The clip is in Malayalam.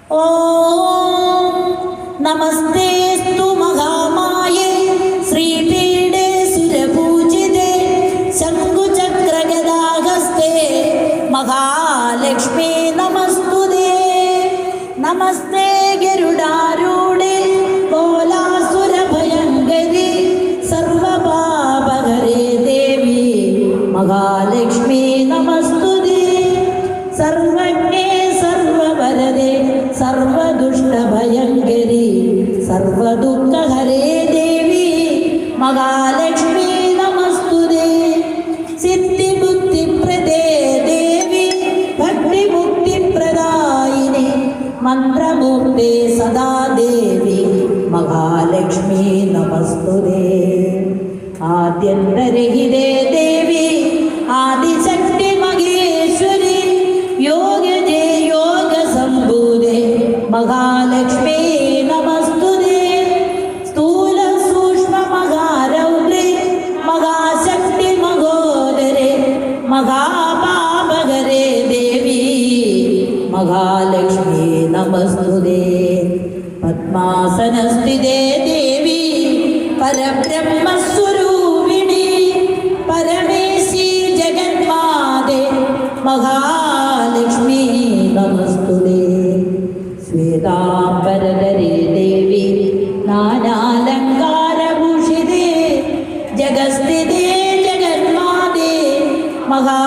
ഓം നമസ്തേസ്തു മഹാമായേ ശ്രീപീഠേ സുരപൂജിതേ ശംഖുചക്രഗദാഹസ്തേ മഹാലക്ഷ്മീ നമസ്തുതേ. നമസ്തേ ഗരുഡാരൂഢേ കോലാസുരഭയങ്കരി സർവപാപഹരേ ദേവി മഹാലക്ഷ്മീ നമസ്തുതേ. സർവജ്ഞേ സർവവരദേ സർവദുഷ്ടഭയങ്കരി സർവദുഃഖഹരേ ദേവി മഹാലക്ഷ്മീ നമസ്തുതേ. സിദ്ധിബുദ്ധിപ്രദേ ദേവി ഭക്തിമുക്തിപ്രദായിനി മന്ത്രമൂർത്തേ സദാ ദേവി മഹാലക്ഷ്മീ നമസ്തുതേ. ആദ്യന്തരഹിതേ ദേവി ആദിശക്തി മഹേശ്വരി യോഗജേ യോഗസംഭൂതേ മഹാലക്ഷ്മീ നമസ്തുതേ. സ്ഥൂല സൂക്ഷ്മ മഹാരൗദ്രേ മഹാശക്തി മഹോദരേ മഹാപാപകരേ ദേവി മഹാലക്ഷ്മീ നമസ്തുതേ. പദ്മാസനസ്ഥിതേ ദേവി പരബ്രഹ്മസ്വരൂപിണി പരമേശി ജഗന്മാതേ മഹാലക്ഷ്മീ നമസ്തുതേ. ശ്വേതാംബരധരേ ദേവി നാനാലങ്കാരഭൂഷിതേ ജഗസ്ഥിതേ ജഗന്മാതേ മഹാ